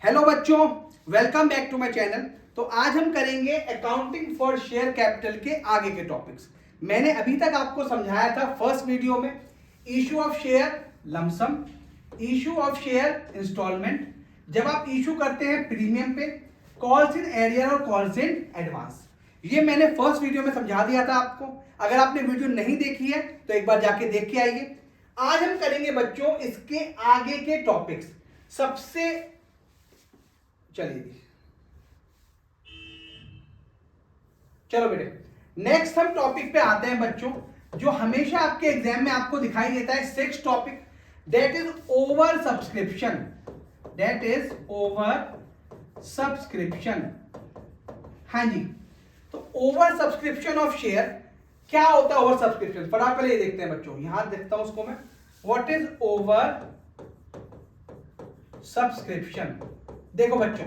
Hello बच्चों, welcome back to my channel. तो आज हम करेंगे अकाउंटिंग फॉर शेयर कैपिटल के आगे के टॉपिक्स। मैंने अभी तक आपको समझाया था फर्स्ट वीडियो में issue of share lump sum, issue of share instalment, जब आप इशू करते हैं प्रीमियम पे, कॉल्स इन एरियर और कॉल्स इन एडवांस। ये मैंने फर्स्ट वीडियो में समझा दिया था आपको। अगर आपने वीडियो नहीं देखी है तो एक बार जाके देख के आइए। आज हम करेंगे बच्चों इसके आगे के टॉपिक्स। सबसे चलिए चलो बेटे, नेक्स्ट हम टॉपिक पे आते हैं बच्चों, जो हमेशा आपके एग्जाम में आपको दिखाई देता है। Six topic, that is over subscription. That is over subscription. हाँ जी, तो ओवर सब्सक्रिप्शन ऑफ शेयर क्या होता है? ओवर सब्सक्रिप्शन फटाफट पहले ये देखते हैं बच्चों, यहां देखता हूं उसको मैं। What is over subscription? देखो बच्चों,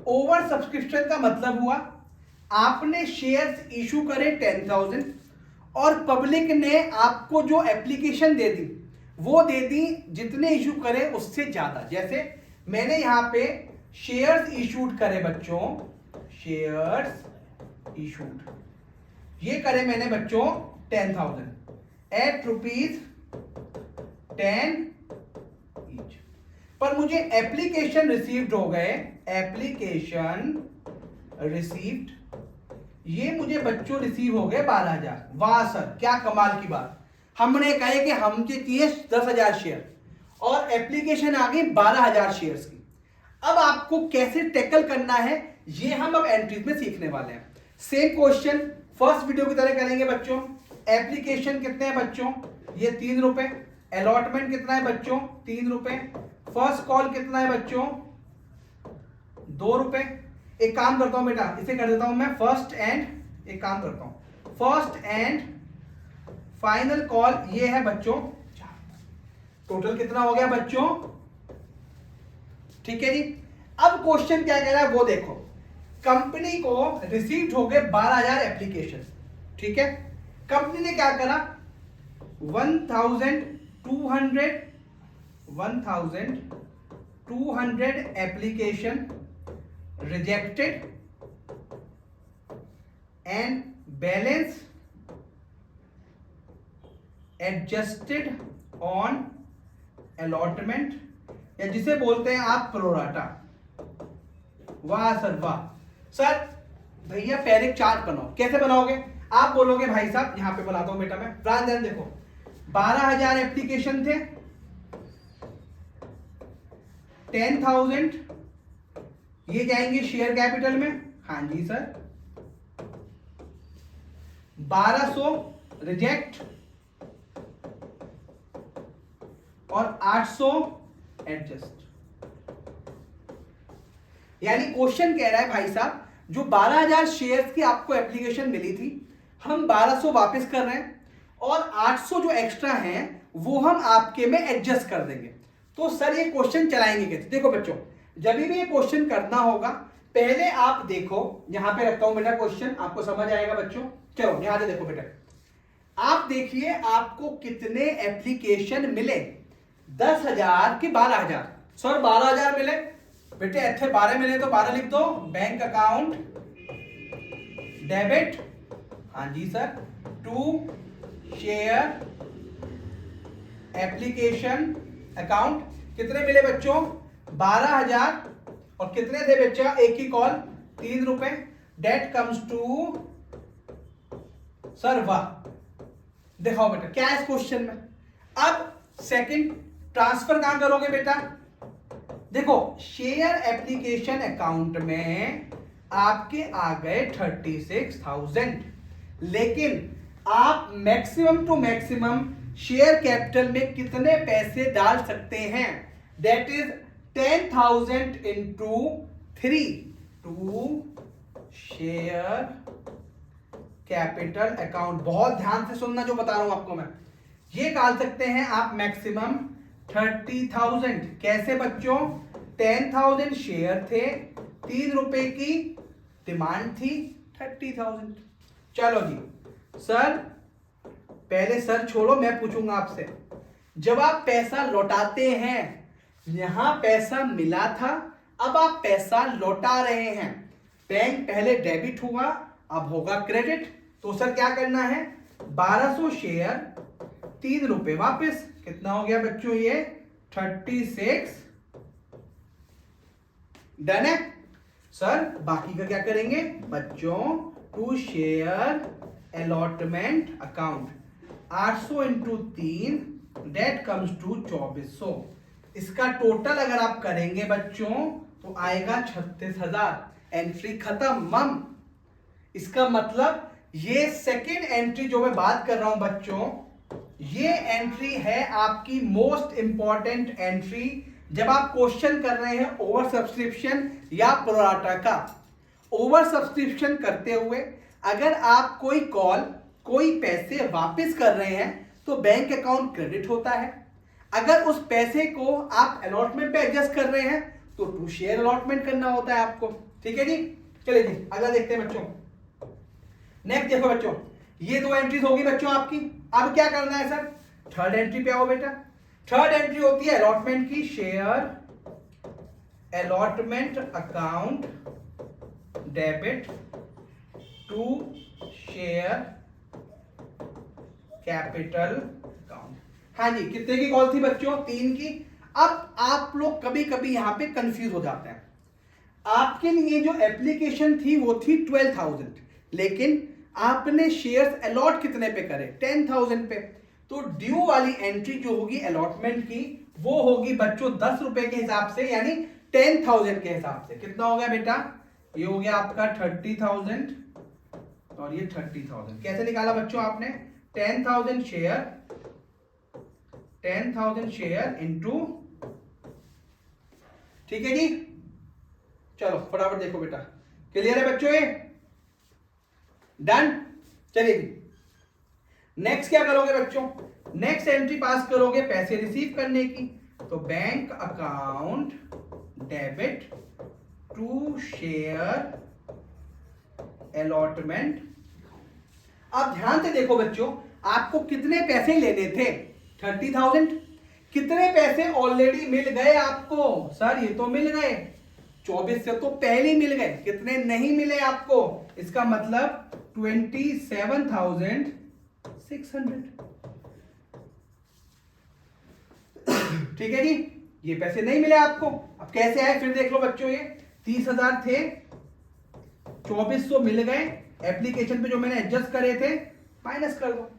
ओवर सब्सक्रिप्शन का मतलब हुआ आपने शेयर्स इशू करे 10,000 और पब्लिक ने आपको जो एप्लीकेशन दे दी वो दे दी जितने इशू करे उससे ज्यादा। जैसे मैंने यहां पे शेयर्स इशूड करे बच्चों, शेयर्स इशूड ये करे मैंने बच्चों 10,000 एट ₹10 ईच, पर मुझे एप्लीकेशन रिसीव्ड हो गए, एप्लीकेशन रिसीव्ड ये मुझे बच्चों रिसीव हो गए 12,000। वाह सर, क्या कमाल की बात। हमने कहे कि हम चाहिए 10,000 शेयर और एप्लीकेशन आ गई 12,000 शेयर्स की। अब आपको कैसे टैकल करना है ये हम अब एंट्रीज में सीखने वाले हैं। सेम क्वेश्चन फर्स्ट वीडियो की तरह करेंगे बच्चों। एप्लीकेशन कितने हैं बच्चों? ये ₹3। अलॉटमेंट कितना है बच्चों? ₹3। फर्स्ट कॉल कितना है बच्चों? ₹2। एक काम करता हूं बेटा, इसे कर देता हूं मैं फर्स्ट एंड, एक काम करता हूं फर्स्ट एंड फाइनल कॉल ये है बच्चों 4। टोटल कितना हो गया बच्चों? ठीक है जी। अब क्वेश्चन क्या कह रहा है वो देखो। कंपनी को रिसीव्ड हो गए 12,000 एप्लीकेशन। ठीक है, कंपनी ने क्या करा 1,200 application rejected and balance adjusted on allotment, या जिसे बोलते हैं आप प्रोराटा। वाह सर वाह। सर भैया पहले एक चार्ट बनाओ। कैसे बनाओगे? आप बोलोगे भाई साहब, यहां पे बनाता हूं बेटा मैं। ध्यान देखो, 12,000 एप्लीकेशन थे, 10,000 ये जाएंगे शेयर कैपिटल में। हाँ जी सर। 1,200 रिजेक्ट और 800 एडजस्ट। यानी क्वेश्चन कह रहा है भाई साहब, जो 12,000 शेयर्स की आपको एप्लीकेशन मिली थी, हम 1,200 वापस कर रहे हैं और 800 जो एक्स्ट्रा हैं वो हम आपके में एडजस्ट कर देंगे। तो सर ये क्वेश्चन चलाएंगे कैसे? देखो बच्चों, जब भी ये क्वेश्चन करना होगा पहले आप देखो, यहां पे रखता हूं बेटा क्वेश्चन, आपको समझ आएगा बच्चों। चलो यहां से देखो बेटा, आप देखिए आपको कितने एप्लीकेशन मिले? 10,000 के 12,000। सर 12,000 मिले बेटे, इतने 12 मिले तो 12 लिख दो। बैंक अकाउंट डेबिट, हाँ जी sir, to share application account. कितने मिले बच्चों? 12,000 और कितने थे बच्चा? एक ही call, ₹3। Date comes to sir वाह। दिखाओ बेटा क्या है इस क्वेश्चन में। अब सेकंड ट्रांसफर कहां करोगे बेटा? देखो शेयर एप्लीकेशन अकाउंट में आपके आ गए 36,000, लेकिन आप maximum to maximum share capital में कितने पैसे डाल सकते हैं? That is 10,000 into 3 to share capital account. बहुत ध्यान से सुनना जो बता रहा हूं आपको मैं। ये डाल सकते हैं आप मैक्सिमम 30,000। कैसे बच्चों? 10,000 शेयर थे, ₹3 की डिमांड थी, 30,000। चलो जी सर, पहले सर छोड़ो, मैं पूछूंगा आपसे। जब आप पैसा लौटाते हैं, यहां पैसा मिला था, अब आप पैसा लौटा रहे हैं, बैंक पहले डेबिट हुआ, अब होगा क्रेडिट। तो सर क्या करना है, 1200 शेयर 3 रुपए वापस, कितना हो गया बच्चों ये 36। डन है सर। बाकी का क्या करेंगे बच्चों, to share allotment account 800 into 3 date comes to 2400। इसका टोटल अगर आप करेंगे बच्चों तो आएगा 36,000। एंट्री खत्म मम। इसका मतलब ये सेकेंड एंट्री जो मैं बात कर रहा हूं बच्चों, ये एंट्री है आपकी मोस्ट इंपॉर्टेंट एंट्री जब आप क्वेश्चन कर रहे हैं ओवर सब्सक्रिप्शन या प्रोराटा का। ओवर सब्सक्रिप्शन करते हुए अगर आप कोई कॉल, कोई पैसे वापस कर रहे हैं तो बैंक अकाउंट क्रेडिट होता है। अगर उस पैसे को आप अलॉटमेंट पे एडजस्ट कर रहे हैं तो टू शेयर अलॉटमेंट करना होता है आपको। ठीक है जी, चलिए जी अगला देखते हैं बच्चों। नेक्स्ट देखो बच्चों, ये 2 एंट्रीज होगी बच्चों आपकी। अब क्या करना है सर, थर्ड एंट्री पे आओ बेटा। थर्ड एंट्री होती है अलॉटमेंट की, share allotment account debit to share capital account. हाँ जी, कितने की कॉल थी बच्चों, 3 की। अब आप लोग कभी कभी यहां पे कंफ्यूज हो जाते हैं। आपके लिए जो एप्लीकेशन थी वो थी 12,000, लेकिन आपने शेयर्स अलॉट कितने पे करे, 10,000 पे। तो ड्यू वाली एंट्री जो होगी अलॉटमेंट की वो होगी बच्चों 10 रुपए के हिसाब से, यानी 10,000 के हिसाब से। कितना हो गया बेटा, ये हो गया आपका 30,000 और ये 30,000। कैसे निकाला बच्चों आपने, 10,000 शेयर इंटू, ठीक है जी। चलो फटाफट देखो बेटा, क्लियर है बच्चों ये, डन। चलिए नेक्स्ट क्या करोगे बच्चों, नेक्स्ट एंट्री पास करोगे पैसे रिसीव करने की। तो bank account debit to share allotment. अब ध्यान से देखो बच्चों, आपको कितने पैसे लेने थे, 30,000। कितने पैसे ऑलरेडी मिल गए आपको, सर ये तो मिल गए, 24 से तो पहले मिल गए। कितने नहीं मिले आपको, इसका मतलब 27,600। ठीक है जी, ये पैसे नहीं मिले आपको। अब कैसे आए फिर देख लो बच्चों, ये 30,000 थे, 2400 मिल गए, एप्लीकेशन पे जो मैंने एडजस्ट करे थे माइनस कर दो।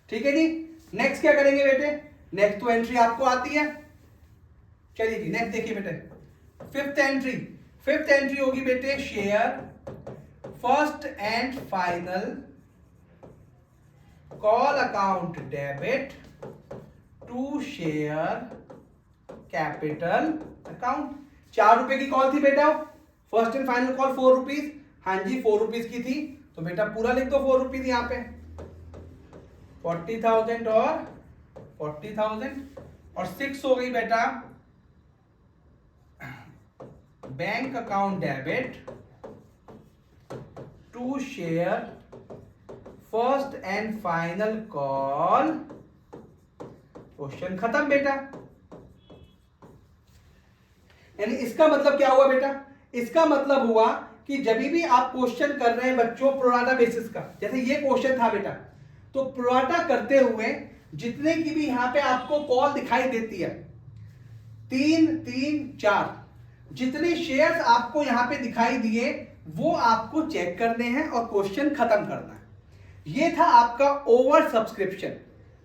ठीक है जी, नेक्स्ट क्या करेंगे बेटे, नेक्स्ट तो एंट्री आपको आती है। चलिए जी नेक्स्ट देखिए बेटे, फिफ्थ एंट्री होगी बेटे, share first and final call account debit to share capital account. 4 रुपए की कॉल थी बेटा, first and final call 4 rupees. हाँ जी 4 रुपीज की थी, तो बेटा पूरा लिख दो 4 रुपीज यहां पे, 40,000 और 40,000 और 6 हो गई बेटा bank account debit to share first and final call. Question खत्म बेटा। यानी इसका मतलब क्या हुआ बेटा, इसका मतलब हुआ कि जब भी आप क्वेश्चन कर रहे हैं बच्चों प्रोराटा बेसिस का, जैसे ये क्वेश्चन था बेटा, तो प्रोराटा करते हुए जितने की भी यहां पे आपको कॉल दिखाई देती है 3, 3, 4, जितने शेयर्स आपको यहां पे दिखाई दिए वो आपको चेक करने हैं और क्वेश्चन खत्म करना है। ये था आपका ओवर सब्सक्रिप्शन।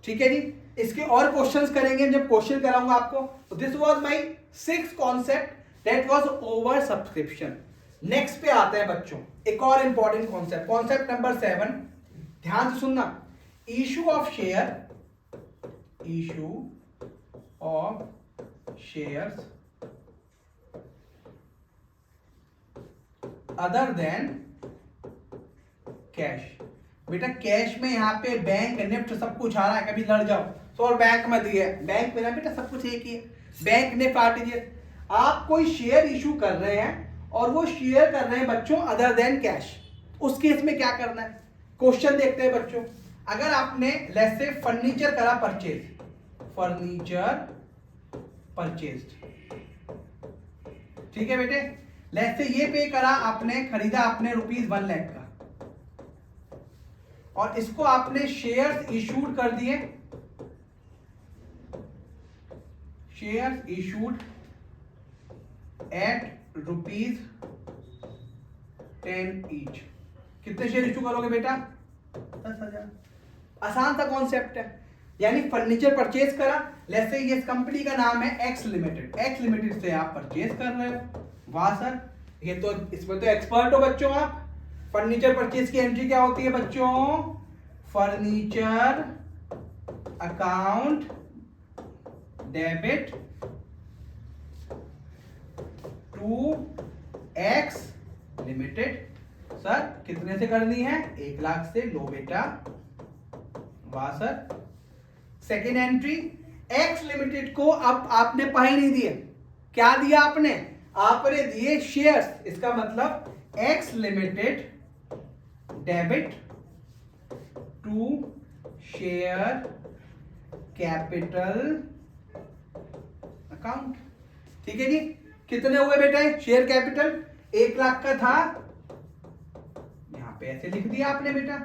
ठीक है जी, इसके और क्वेश्चंस करेंगे जब क्वेश्चन कराऊंगा आपको। तो this was my 6th concept, that was over subscription. Next पे आते हैं बच्चों एक और इंपॉर्टेंट कॉन्सेप्ट, कॉन्सेप्ट नंबर 7। ध्यान से सुनना, issue of shares other than cash. बेटा कैश में यहाँ पे बैंक निफ्ट सब कुछ आ रहा है, कभी लड़ जाओ तो और बैंक में दिए, बैंक में ना बेटा सब कुछ एक ही है, बैंक निफ्ट आरटीजीएस। आप कोई शेयर इशू कर रहे हैं और वो शेयर कर रहे हैं बच्चों अदर देन कैश, उस केस में क्या करना है, क्वेश्चन देखते हैं बच्चों। अगर आपने लेट्स से फर्नीचर करा परचेज, फर्नीचर परचेज्ड, ठीक है बेटे। लेट्स से ये पे करा आपने, खरीदा आपने ₹1 लाख का, और इसको आपने शेयर्स इशूड कर दिए, शेयर्स इशूड एट ₹10 ईच। कितने शेयर इशू करोगे बेटा? 10,000। आसान सा कॉन्सेप्ट है। यानी फर्नीचर परचेज करा, लेट्स से ये कंपनी का नाम है एक्स लिमिटेड, एक्स लिमिटेड से आप परचेज कर रहे हो। वाह सर, ये तो इसमें तो एक्सपर्ट हो बच्चों आप। फर्नीचर परचेज की एंट्री क्या होती है बच्चों? Furniture account debit to X limited. Sir कितने से करनी है? 1 लाख से। लो बेटा, वाह sir. Second entry, x limited को अब आपने पाई नहीं दिए, क्या दिया आपने? आपने दिए शेयर्स। इसका मतलब X limited debit to share capital account. ठीक है जी। कितने हुए बेटे शेयर कैपिटल? 1 लाख का था, यहां पे ऐसे लिख दिया आपने बेटा।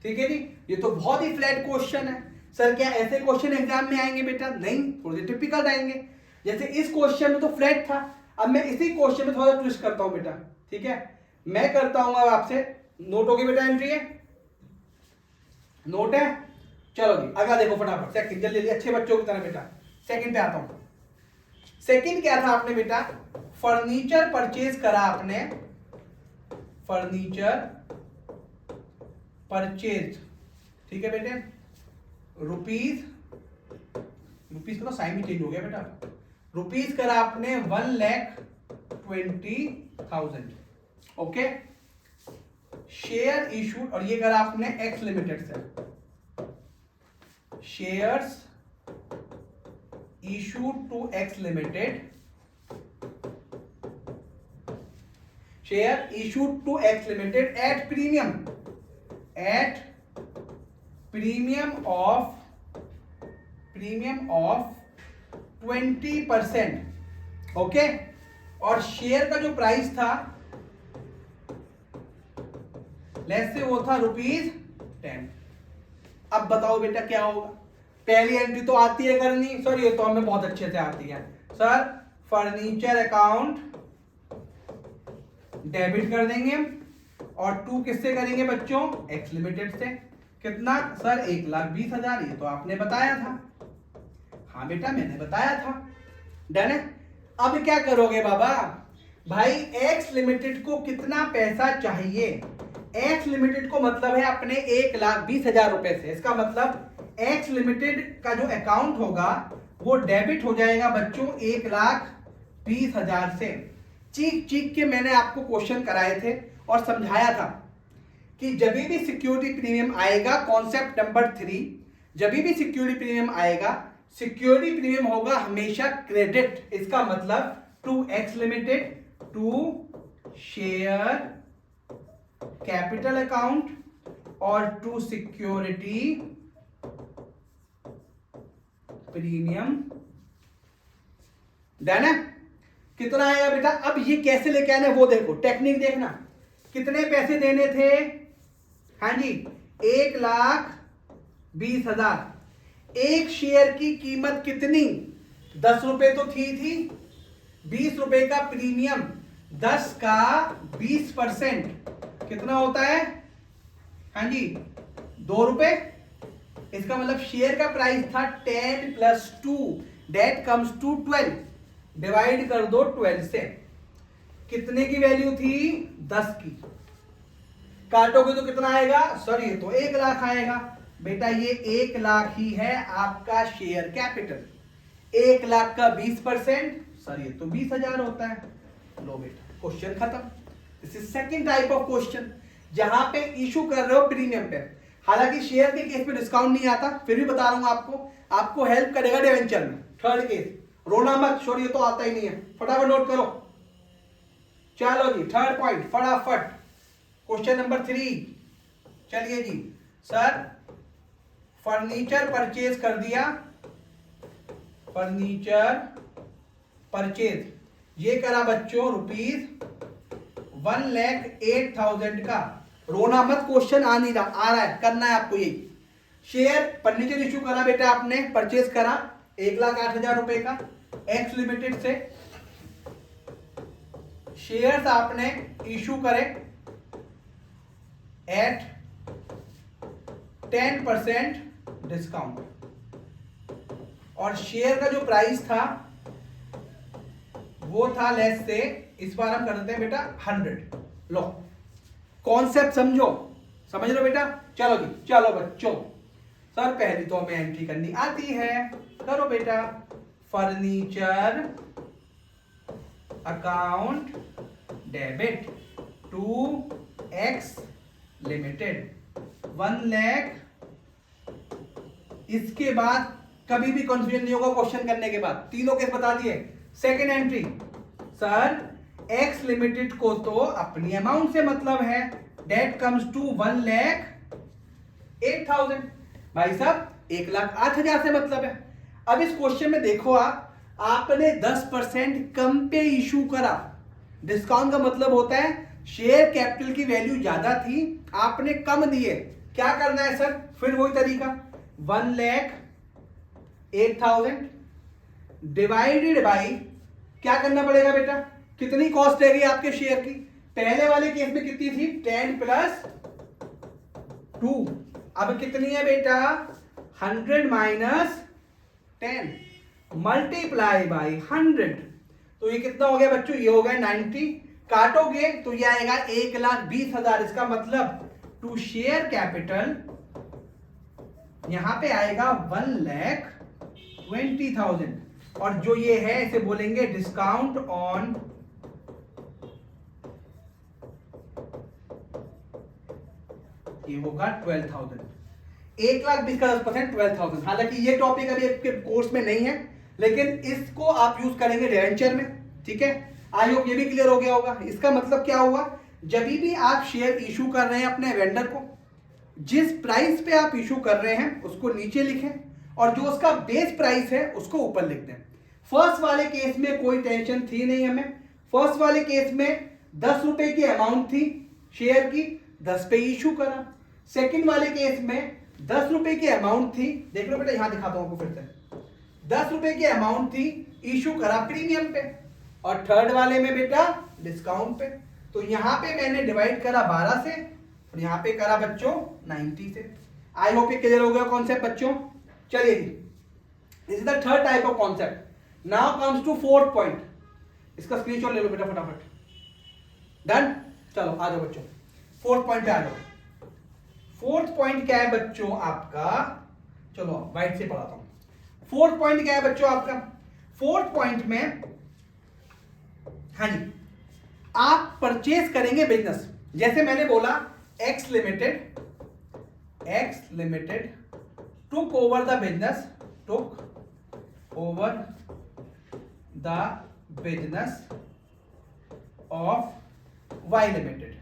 ठीक है जी। ये तो बहुत ही फ्लैट क्वेश्चन है। सर क्या ऐसे क्वेश्चन एग्जाम में आएंगे बेटा? नहीं, थोड़े टिपिकल आएंगे। जैसे इस क्वेश्चन में तो फ्लैट था, अब मैं इसी क्वेश्चन में थोड़ा ट्विस्ट करता हूं बेटा। ठीक है, मैं करता हूं अब आपसे। नोट होगी बेटा एंट्री है? नोट है? चलो जी अगला देखो फटाफट। सेकंड जल्दी जल्दी, अच्छे बच्चों की तरह बेटा। सेकंड पे आता हूं। सेकंड क्या था आपने बेटा? फर्नीचर परचेज करा आपने, फर्नीचर परचेज। ठीक है बेटे, रुपीज का तो साइन भी चेंज हो गया बेटा। रुपीज करा आपने 1,20,000। ओके, शेयर इशूड, और ये करा आपने एक्स लिमिटेड से, shares issued to X limited, share issued to X limited at premium, at premium of 20%। Okay, और शेयर का जो प्राइस था लेट्स से वो था ₹10। अब बताओ बेटा क्या होगा? पहली एंट्री तो आती है करनी, सर ये तो हमें बहुत अच्छे से आती है। सर फर्नीचर अकाउंट डेबिट कर देंगे, और 2 किससे करेंगे बच्चों? एक्स लिमिटेड से। कितना? सर 1,20,000। ये तो आपने बताया था। हाँ बेटा मैंने बताया था। डन है। अब क्या करोगे बाबा? भाई एक्स लिमिटेड को कितना पैसा चाहिए? एक्स लिमिटेड को मतलब है अपने 1,20,000 रुपए से। इसका मतलब एक्स लिमिटेड का जो अकाउंट होगा वो डेबिट हो जाएगा बच्चों 1,20,000 से। चीख चीख के मैंने आपको क्वेश्चन कराए थे और समझाया था कि जब भी सिक्योरिटी प्रीमियम आएगा, कॉन्सेप्ट नंबर 3, जब भी सिक्योरिटी प्रीमियम आएगा, सिक्योरिटी प्रीमियम होगा हमेशा क्रेडिट। इसका मतलब to X limited to share capital account और टू सिक्योरिटी प्रीमियम। डन है? कितना आएगा बेटा? अब ये कैसे लेके आने वो देखो, टेक्निक देखना। कितने पैसे देने थे? हाँ जी 1,20,000। एक शेयर की कीमत कितनी? 10 रुपए तो थी 20 रुपए का प्रीमियम, 10 का 20% कितना होता है? हाँ जी 2 रुपए। इसका मतलब शेयर का प्राइस था 10 + 2 दैट कम्स टू 12। डिवाइड कर दो 12 से। कितने की वैल्यू थी? 10 की। काटोगे तो कितना आएगा? सर ये तो 1 लाख आएगा। बेटा ये 1 लाख ही है आपका शेयर कैपिटल। 1 लाख का 20%, सर ये तो 20,000 होता है। लो बेटा क्वेश्चन खत्म। This is second type of question, जहां पे इशू कर रहे हो प्रीमियम पे। हालांकि शेयर के केस में डिस्काउंट नहीं आता, फिर भी बता रहा हूं आपको हेल्प करेगा डिवेंचर में। थर्ड केस, रोना मत, छोड़ ये तो आता ही नहीं है। फटाफट नोट करो। चलो जी थर्ड पॉइंट फटाफट, क्वेश्चन नंबर 3। चलिए जी सर, फर्नीचर परचेज कर दिया, फर्नीचर परचेज, ये करा बच्चों ₹1,08,000 का। रोना मत, क्वेश्चन आ रहा है, करना है आपको यही। शेयर फर्नीचर इशू करा बेटा आपने, परचेज करा 1,08,000 रुपए का एक्स लिमिटेड से। शेयर्स आपने इशू करे एट 10% डिस्काउंट, और शेयर का जो प्राइस था वो था लेस से, इस बार हम कर देते हैं बेटा 100। लो कॉन्सेप्ट समझो, समझ लो बेटा। चलो जी, चलो बच्चों, सर पहली तो हमें एंट्री करनी आती है, करो बेटा। Furniture account debit to X limited 1 lakh. इसके बाद कभी भी कंफ्यूजन नहीं होगा क्वेश्चन करने के बाद, तीनों केस बता दिए। Second entry, sir x limited को तो अपनी अमाउंट से मतलब है, डेट कम्स टू 1,08,000। भाई साहब 1,08,000 से मतलब है। अब इस क्वेश्चन में देखो आपने 10% कम पे इशू करा। डिस्काउंट का मतलब होता है शेयर कैपिटल की वैल्यू ज्यादा थी, आपने कम दिए। क्या करना है सर, फिर वही तरीका, 1,08,000 डिवाइडेड बाई, क्या करना पड़ेगा बेटा, कितनी कॉस्ट रहेगी आपके शेयर की। पहले वाले केस में कितनी थी, 10 + 2। अब कितनी है बेटा, 100 - 10 मल्टीप्लाई बाई 100। तो ये कितना हो गया बच्चों, ये हो गया 90। काटोगे तो ये आएगा 1,20,000। इसका मतलब टू शेयर कैपिटल यहां पे आएगा 1,20,000, और जो ये है इसे बोलेंगे डिस्काउंट ऑन ये होगा 12,000। 1,20,000 का 10% 12,000। हालांकि ये टॉपिक अभी आपके कोर्स में नहीं है, लेकिन इसको आप यूज करेंगे डिवेंचर में, ठीक है। आई होप ये भी क्लियर हो गया होगा। इसका मतलब क्या हुआ, जब भी आप शेयर इशू कर रहे हैं अपने वेंडर को, जिस प्राइस पे आप इशू कर रहे हैं उसको नीचे लिखें, और जो उसका बेस प्राइस है उसको ऊपर लिख दें। फर्स्ट वाले केस में कोई टेंशन थी नहीं हमें। फर्स्ट वाले केस में 10 रुपए की अमाउंट थी शेयर की, 10 पे इशू करा। सेकंड वाले केस में 10 रुपए की अमाउंट थी, देख लो बेटा यहां दिखाता हूं आपको फिर से, 10 रुपए की अमाउंट थी, इशू करा प्रीमियम पे, और थर्ड वाले में बेटा डिस्काउंट पे। तो यहां पे मैंने डिवाइड करा 12 से, और यहां पे करा बच्चों 90 से। आई होप ये क्लियर हो गया कॉन्सेप्ट बच्चों। चलिए जी, this is the third type of concept. Now comes to fourth point. इसका स्क्रीनशॉट ले लो बेटा फटाफट। डन, चलो आ जाओ बच्चों, फोर्थ पॉइंट पे आ जाओ। फोर्थ पॉइंट क्या है बच्चों आपका, चलो वाइट से पढ़ाता हूं। फोर्थ पॉइंट क्या है बच्चों आपका, फोर्थ पॉइंट में, हाँ जी, आप परचेज करेंगे बिजनेस। जैसे मैंने बोला X limited took over the business, took over the business of Y limited.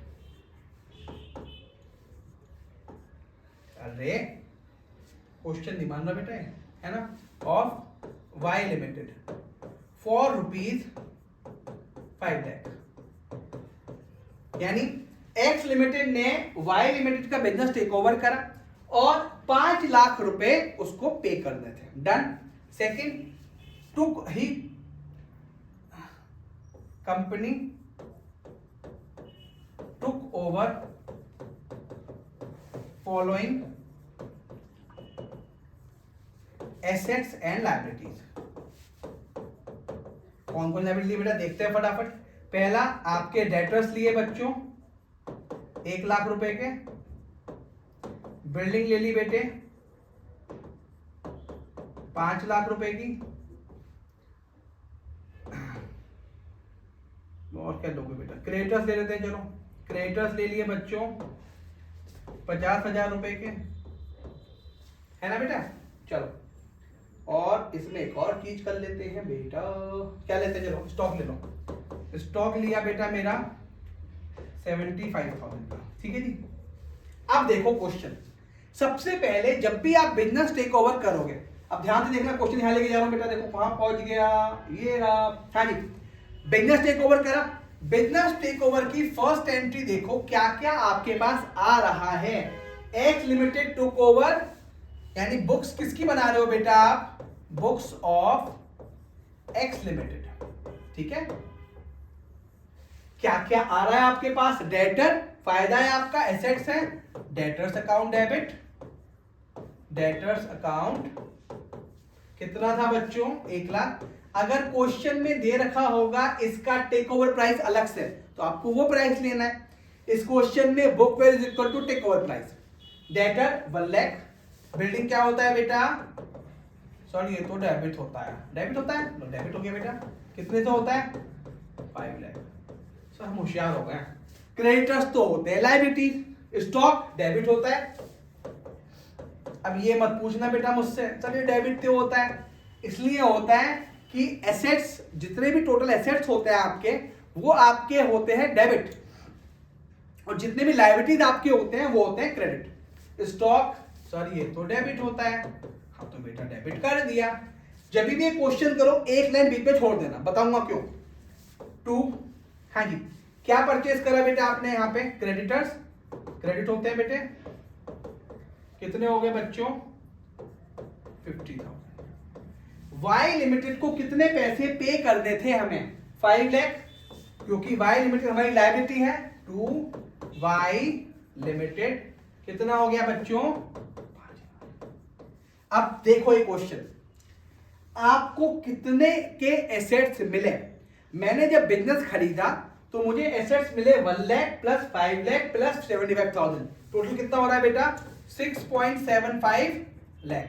अरे क्वेश्चन नहीं मान रहा बेटा, है ना, of Y limited for ₹5 lakh. यानी एक्स लिमिटेड ने वाई लिमिटेड का बिजनेस टेक ओवर करा और 5 लाख रुपए उसको पे करने थे। डन। सेकंड, टुक ही company took over following assets and liabilities. कौन कौन लायबिलिटी बेटा देखते हैं फटाफट। पहला आपके डेटर्स लिए बच्चों 1 लाख रुपए के, बिल्डिंग ले ली बेटे 5 लाख रुपए की, और क्या लोगे बेटा, क्रेडिटर्स ले लेते हैं, चलो क्रेडिटर्स ले लिए बच्चों 50,000 रुपए के, है ना बेटा। चलो और इसमें एक और चीज कर लेते हैं बेटा, क्या लेते हैं, चलो स्टॉक ले लो। स्टॉक लिया बेटा मेरा 75,000 का, ठीक है जी। अब देखो क्वेश्चन, सबसे पहले जब भी आप बिजनेस टेक ओवर करोगे, अब ध्यान से देखना, क्वेश्चन यहां लेके जा रहा हूं बेटा, देखो कहां पहुंच गया, ये रहा। हाँ जी, बिजनेस टेक ओवर करा। बिजनेस टेक ओवर की फर्स्ट एंट्री देखो क्या क्या आपके पास आ रहा है। एक्स लिमिटेड टुक ओवर, यानी बुक्स किसकी बना रहे हो बेटा आप, बुक्स ऑफ एक्स लिमिटेड, ठीक है। क्या क्या आ रहा है आपके पास, डेटर, फायदा है आपका, एसेट्स है, debtors account debit, debtors account कितना था बच्चों, 1 लाख। अगर क्वेश्चन में दे रखा होगा इसका टेक ओवर प्राइस अलग से, तो आपको वो प्राइस लेना है। इस क्वेश्चन में book value is equal to take over price. Debtor 1 lakh. Building क्या होता है बेटा, सॉरी ये तो डेबिट होता है, डेबिट होता है, तो डेबिट हो गया बेटा, कितने से होता है, 5 लाख। सर हम होशियार हो गए। क्रेडिटर्स तो होते हैं लायबिलिटी, स्टॉक डेबिट होता है। अब ये मत पूछना बेटा मुझसे, चलिए डेबिट क्यों होता है, इसलिए होता है कि एसेट्स, जितने भी टोटल एसेट्स होते हैं आपके, वो आपके होते हैं डेबिट, और जितने भी लायबिलिटीज आपके होते हैं वो होते हैं क्रेडिट। स्टॉक सॉरी ये तो डेबिट होता है, हाँ तो बेटा डेबिट कर दिया। जब भी क्वेश्चन करो एक लाइन बीच में छोड़ देना, बताऊंगा क्यों। 2, हाँ जी, क्या परचेज करा बेटा आपने यहाँ पे, क्रेडिटर्स, क्रेडिट होते हैं बेटे, कितने हो गए बच्चों, 50,000। वाई लिमिटेड को कितने पैसे पे करने थे हमें, 5 लाख, क्योंकि वाई लिमिटेड हमारी लायबिलिटी है। टू वाई लिमिटेड कितना हो गया बच्चों, 5,000। अब देखो ये क्वेश्चन, आपको कितने के एसेट्स मिले। मैंने जब बिजनेस खरीदा तो मुझे एसेट्स मिले 1 lakh plus 5 lakh plus 75,000, total कितना हो रहा है बेटा, 6.75 लाख।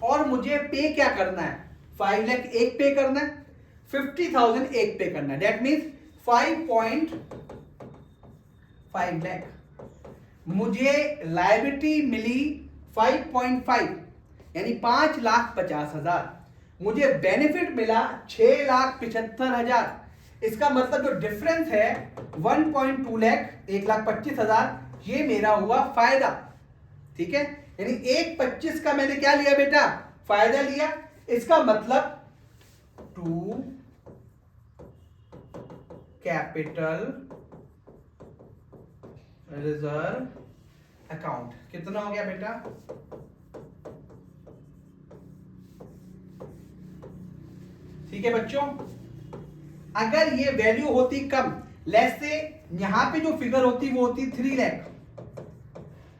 और मुझे पे क्या करना है, 5 लाख एक पे करना है, 50,000 एक पे करना है, दैट मीन्स 5.5 लाख। मुझे लायबिलिटी मिली 5.5 यानी 5,50,000, मुझे बेनिफिट मिला 6,75,000। इसका मतलब जो डिफरेंस है 1.2 लाख, 1,25,000, ये मेरा हुआ फायदा, ठीक है। यानी 1.25 का मैंने क्या लिया बेटा, फायदा लिया। इसका मतलब टू कैपिटल रिजर्व अकाउंट कितना हो गया बेटा, ठीक है बच्चों। अगर ये वैल्यू होती कम, लेस से यहां पे जो फिगर होती वो होती 3 लाख,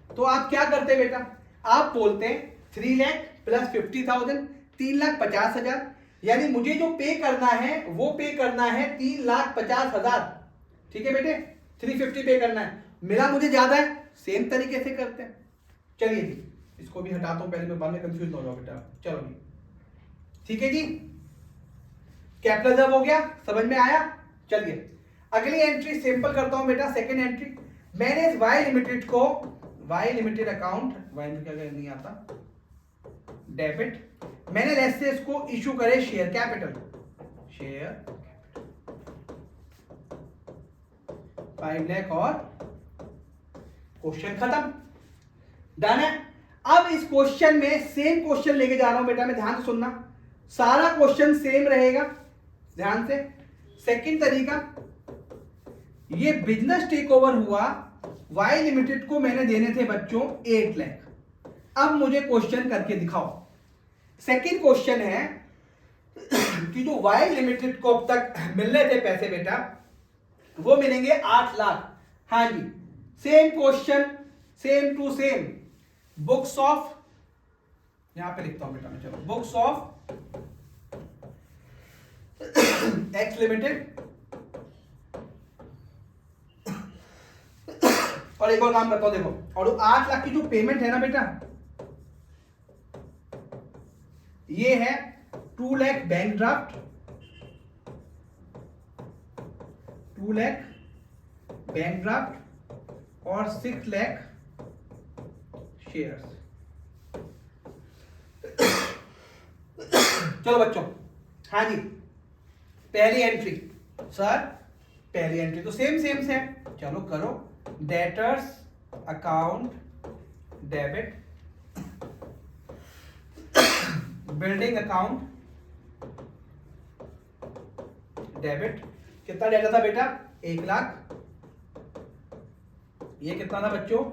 तो आप क्या करते बेटा, आप बोलते 3 लाख प्लस 50,000, 3,50,000, यानी मुझे जो पे करना है वो पे करना है 3,50,000, ठीक है बेटे, 350 पे करना है। मिला मुझे ज्यादा है, सेम तरीके से करते हैं। चलिए जी, इसको भी हटाता हूं, पहले मैं बाद में कंफ्यूज हो जाओ बेटा। चलो जी, ठीक है जी, कैपिटल रिजर्व हो गया, समझ में आया। चलिए अगली एंट्री सिंपल करता हूं बेटा, सेकेंड एंट्री। मैंने इस वाई लिमिटेड को, वाई लिमिटेड अकाउंट, वाई में क्या नहीं आता, डेबिट, मैंने लेस से इसको इशू करे शेयर कैपिटल, शेयर 5 लाख, और क्वेश्चन खत्म, डन है। अब इस क्वेश्चन में सेम क्वेश्चन लेके जा रहा हूं बेटा मैं, ध्यान से सुनना, सारा क्वेश्चन सेम रहेगा, ध्यान से। सेकंड तरीका, ये बिजनेस टेक ओवर हुआ, वाई लिमिटेड को मैंने देने थे बच्चों 8 लाख। अब मुझे क्वेश्चन करके दिखाओ। सेकंड क्वेश्चन है कि जो वाई लिमिटेड को अब तक मिल रहे थे पैसे बेटा, वो मिलेंगे 8 लाख। हाँ जी, same question, same to same, books of, यहां पे लिखता हूं बेटा मैं, चलो, बुक्स ऑफ एक्स लिमिटेड। और एक और काम करता हूं, देखो, और 8 लाख की जो पेमेंट है ना बेटा, ये है 2 lakh bank draft, 2 lakh bank draft और 6 लाख शेयर्स। चलो बच्चों, हाँ जी, पहली एंट्री, सर पहली एंट्री तो सेम सेम से, चलो करो, debtors account debit, building account debit. कितना डेटा था बेटा? 1,00,000। ये कितना था बच्चों?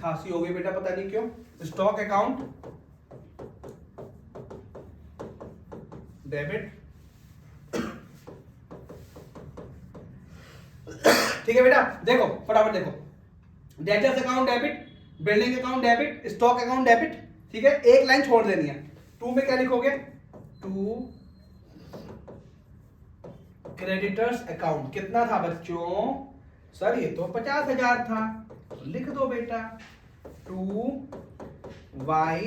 खांसी हो गई बेटा, पता नहीं क्यों। Stock account debit. ठीक है बेटा, देखो फटाफट देखो। Debtors account debit, building account debit, stock account debit. ठीक है, एक लाइन छोड़ देनी है। 2 में क्या लिखोगे? 2 क्रेडिटर्स अकाउंट। कितना था बच्चों? सर ये तो 50,000 था। तो लिख दो बेटा 2 वाई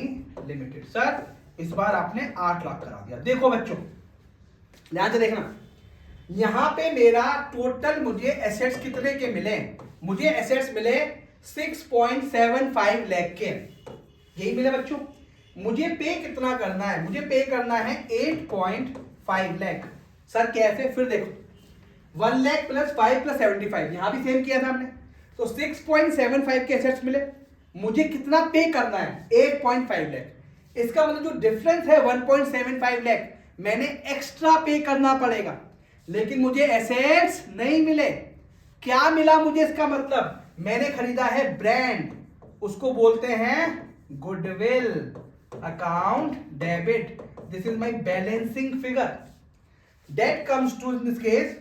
लिमिटेड। सर इस बार आपने 8 लाख करा दिया। देखो बच्चों ध्यान से देखना, यहां पे मेरा टोटल मुझे एसेट्स कितने के मिले? मुझे एसेट्स मिले 6.75 लाख के। यही मिले बच्चों। मुझे पे कितना करना है? मुझे पे करना है 8.5 लाख। सर कैसे? फिर देखो 1 लाख प्लस 5 प्लस 75, यहां भी सेम किया था हमने। तो 6.75 के एसेट्स मिले। मुझे कितना पे करना है? 8.5 लाख। इसका मतलब जो डिफरेंस है 1.75 लाख मैंने एक्स्ट्रा पे करना पड़ेगा। लेकिन मुझे एसेट्स नहीं मिले। क्या मिला मुझे? इसका मतलब मैंने खरीदा है ब्रांड, उसको बोलते हैं goodwill account debit. This is my balancing figure. That comes to in this case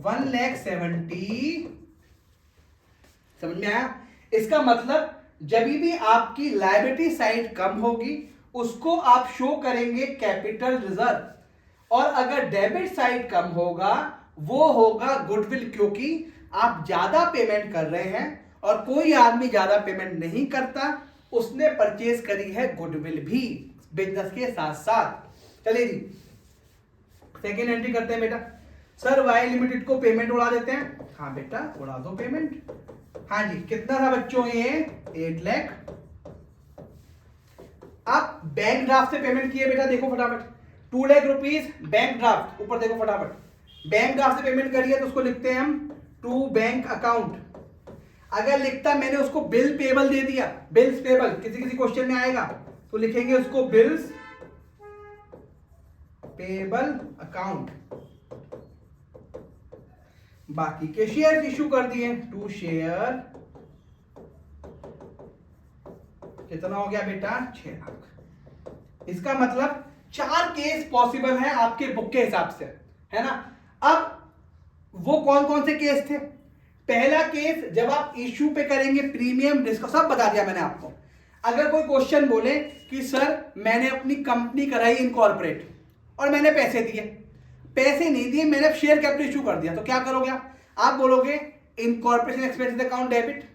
1,70,000। समझ में आया? इसका मतलब जब भी आपकी लायबिलिटी साइड कम होगी उसको आप शो करेंगे कैपिटल रिजर्व, और अगर डेबिट साइड कम होगा वो होगा गुडविल, क्योंकि आप ज्यादा पेमेंट कर रहे हैं और कोई आदमी ज्यादा पेमेंट नहीं करता, उसने परचेज करी है गुडविल भी बिजनेस के साथ साथ। चलिए जी सेकेंड एंट्री करते हैं बेटा। सर वाई लिमिटेड को पेमेंट उड़ा देते हैं। हाँ बेटा उड़ा दो पेमेंट। हाँ जी कितना था बच्चों? ये 8 लाख। आप बैंक ड्राफ्ट से पेमेंट किए बेटा, देखो फटाफट 2 लाख रुपीज बैंक ड्राफ्ट। ऊपर देखो फटाफट, बैंक ड्राफ्ट से पेमेंट करिए तो उसको लिखते हैं हम टू बैंक अकाउंट। अगर लिखता मैंने उसको बिल पेबल दे दिया, बिल्स पेबल किसी किसी क्वेश्चन में आएगा, तो लिखेंगे उसको बिल्स पेबल अकाउंट। बाकी के शेयर इशू कर दिए, 2 शेयर। कितना हो गया बेटा? 6 लाख। इसका मतलब 4 केस पॉसिबल है आपके बुक के हिसाब से, है ना? अब वो कौन कौन से केस थे? पहला केस जब आप इशू पे करेंगे प्रीमियम डिस्क, सब बता दिया मैंने आपको। अगर कोई क्वेश्चन बोले कि सर मैंने अपनी कंपनी कराई इनकॉर्पोरेट और मैंने पैसे दिए, पैसे नहीं दिए, मैंने शेयर कैपिटल इशू कर दिया, तो क्या करोगे आप बोलोगे इनकॉर्पोरेशन एक्सपेंसेस अकाउंट डेबिट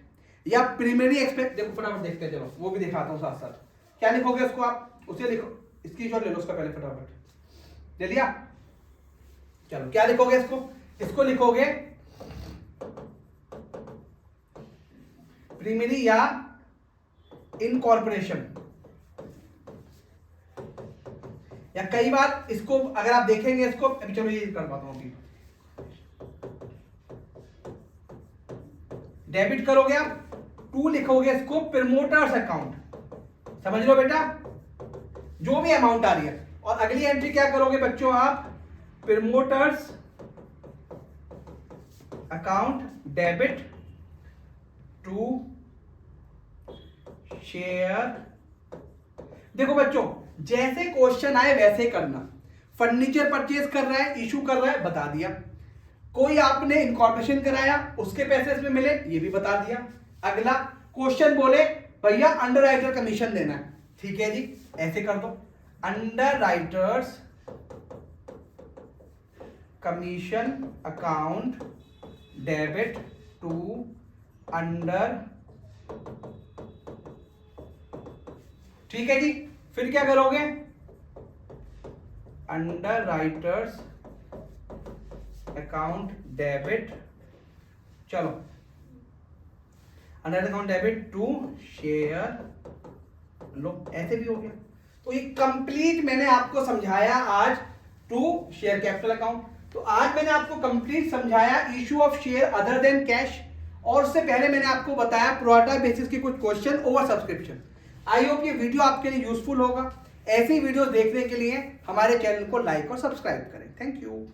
या प्रीमियरी एक्सपेंस। देखो फटाफट देखते हैं, चलो वो भी दिखाता हूं साथ साथ। क्या लिखोगे उसको आप? उसे लिखो, स्क्रीनशॉट ले लो उसका पहले फटाफट। ले लिया? चलो क्या लिखोगे इसको लिखोगे प्रीमियरी या इनकॉर्पोरेशन। या कई बार इसको अगर आप देखेंगे इसको, अभी चलो ये कर पाता हूं, अभी डेबिट करोगे आप, 2 लिखोगे इसको प्रमोटर्स अकाउंट। समझ लो बेटा, जो भी अमाउंट आ रही है। और अगली एंट्री क्या करोगे बच्चों आप? Promoters account debit to share. देखो बच्चों जैसे क्वेश्चन आए वैसे करना। फर्नीचर परचेज कर रहा है, इशू कर रहा है, बता दिया। कोई आपने इनकॉर्पोरेशन कराया, उसके पैसे इसमें मिले, ये भी बता दिया। अगला क्वेश्चन बोले भैया अंडर राइटर कमीशन देना है, ठीक है जी, ऐसे कर दो underwriters commission account debit to under. ठीक है जी, फिर क्या करोगे? अंडर राइटर्स अकाउंट डेबिट, चलो under account debit to share. लो ऐसे भी हो गया। तो ये कंप्लीट मैंने आपको समझाया आज टू शेयर कैपिटल अकाउंट। तो आज मैंने आपको कंप्लीट समझाया issue of share other than cash, और उससे पहले मैंने आपको बताया प्रोराटा बेसिस के कुछ question over subscription. I hope ये वीडियो आपके लिए यूजफुल होगा। ऐसी वीडियो देखने के लिए हमारे चैनल को लाइक और सब्सक्राइब करें। Thank you.